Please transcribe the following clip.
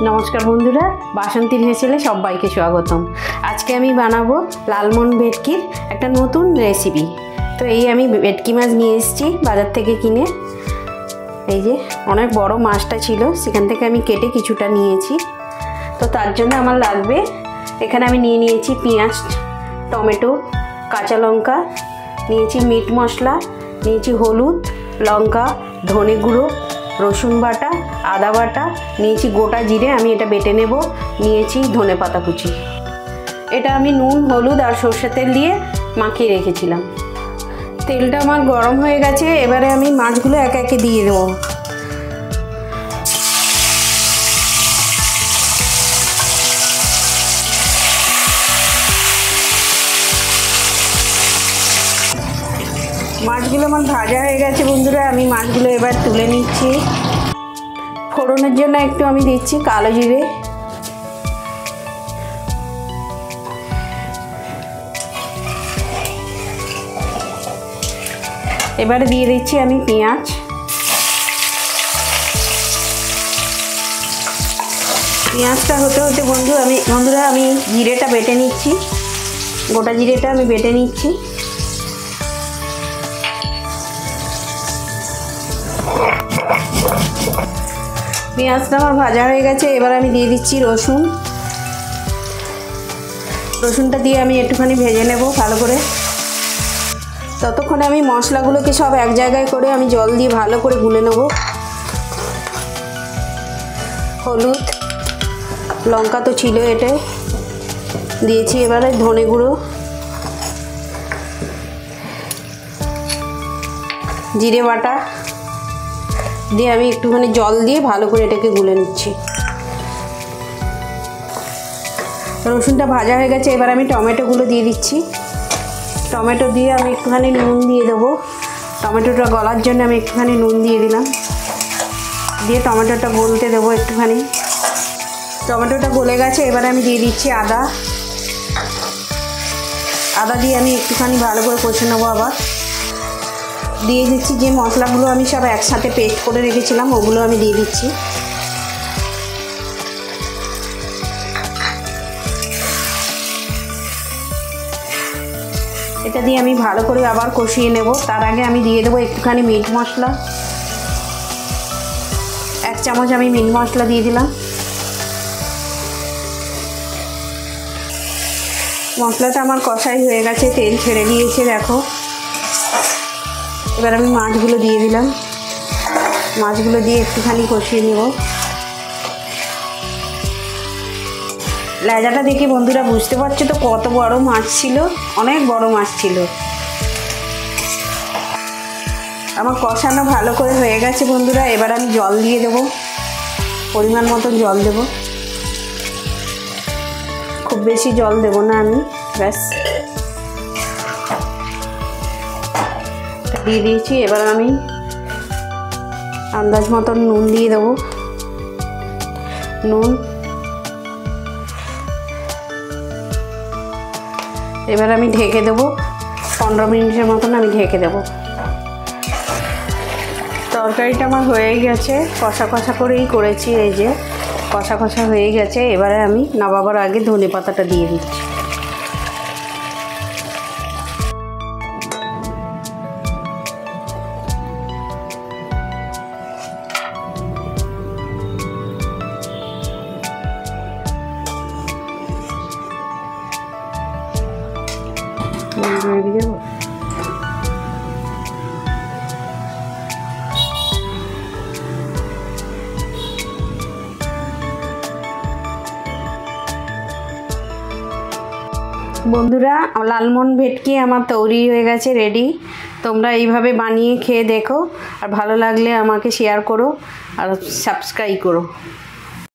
नमस्कार बंधुरा बासंतीर हेसेले सबाइके स्वागतम। आज के आमी बानाबो लालमन भेटकिर एक नतून रेसिपि। तो ये आमी भेटकी माछ निये एसेछि बाजार थेके किने। এই যে অনেক বড় মাছটা ছিল সেখান থেকে আমি কেটে কিছুটা নিয়েছি। তো তার জন্য আমার লাগবে এখানে আমি নিয়ে নিয়েছি পেঁয়াজ, টমেটো, কাঁচা লঙ্কা, নিয়েছি মিট মশলা, নিয়েছি হলুদ, লঙ্কা, ধনে গুঁড়ো, রসুন বাটা, আদা বাটা, নিয়েছি গোটা জিরে, আমি এটা বেটে নেব, নিয়েছি ধনে পাতা কুচি। এটা আমি নুন, হলুদ আর সরষের তেল দিয়ে মাখিয়ে রেখেছিলাম। তেলটা আমার গরম হয়ে গেছে, এবারে আমি মাছগুলো একে একে দিয়ে দেবো। মাছগুলো আমার ভাজা হয়ে গেছে বন্ধুরা, আমি মাছগুলো এবার তুলে নিচ্ছি। ফোড়নের জন্য একটু আমি দিচ্ছি কালো জিরে, এবারে দিয়ে দিচ্ছি আমি পেঁয়াজ। পেঁয়াজটা হতে হতে বন্ধুরা আমি জিরেটা বেটে নিচ্ছি, গোটা জিরেটা আমি বেটে নিচ্ছি। পেঁয়াজটা আমার ভাজা হয়ে গেছে, এবার আমি দিয়ে দিচ্ছি রসুন। রসুনটা দিয়ে আমি একটুখানি ভেজে নেব ভালো করে। ততক্ষণে আমি মশলাগুলোকে সব এক জায়গায় করে আমি জল দিয়ে ভালো করে গুলে নেব। হলুদ, লঙ্কা তো ছিল, এটা দিয়েছি। এবারে ধনে গুঁড়ো, জিরে বাটা দিয়ে আমি একটুখানি জল দিয়ে ভালো করে এটাকে গুলে নিচ্ছি। রসুনটা ভাজা হয়ে গেছে, এবার আমি টমেটোগুলো দিয়ে দিচ্ছি। টমেটো দিয়ে আমি একটুখানি নুন দিয়ে দেবো। টমেটোটা গলার জন্য আমি একটুখানি নুন দিয়ে দিলাম, দিয়ে টমেটোটা গলতে দেবো একটুখানি। টমেটোটা গলে গেছে, এবারে আমি দিয়ে দিচ্ছি আদা। আদা দিয়ে আমি একটুখানি ভালো করে কষে নেবো। আবার দিয়ে দিচ্ছি যে মশলাগুলো আমি সব একসাথে পেস্ট করে রেখেছিলাম, ওগুলো আমি দিয়ে দিচ্ছি। এটা দিয়ে আমি ভালো করে আবার কষিয়ে নেব। তার আগে আমি দিয়ে দেবো একটুখানি মিট মশলা, 1 চামচ আমি মিট মশলা দিয়ে দিলাম। মশলাটা আমার কষাই হয়ে গেছে, তেল ছেড়ে দিয়েছে দেখো। এবার আমি মাছগুলো দিয়ে দিলাম, মাছগুলো দিয়ে একটুখানি কষিয়ে নেব। লেজাটা দেখে বন্ধুরা বুঝতে পারছো তো কত বড় মাছ ছিল, অনেক বড় মাছ ছিল। আমার কষানো ভালো করে হয়ে গেছে বন্ধুরা, এবার আমি জল দিয়ে দেব, পরিমাণ মতন জল দেব। খুব বেশি জল দেব না আমি, ব্যাস দিয়ে দিয়েছি। এবার আমি আন্দাজ মতন নুন দিয়ে দেবো, নুন। এবার আমি ঢেকে দেবো, 15 মিনিটের মতন আমি ঢেকে দেবো। তরকারিটা আমার হয়ে গেছে, কষা কষা করেই করেছি, এই যে কষা কষা হয়ে গেছে। এবারে আমি নামাবার আগে ধনে পাতাটা দিয়ে দিচ্ছি। বন্ধুরা লালমন ভেটকি আমার তৈরি হয়ে গেছে, রেডি। তোমরা এইভাবে বানিয়ে খেয়ে দেখো, আর ভালো লাগলে আমাকে শেয়ার করো আর সাবস্ক্রাইব করো।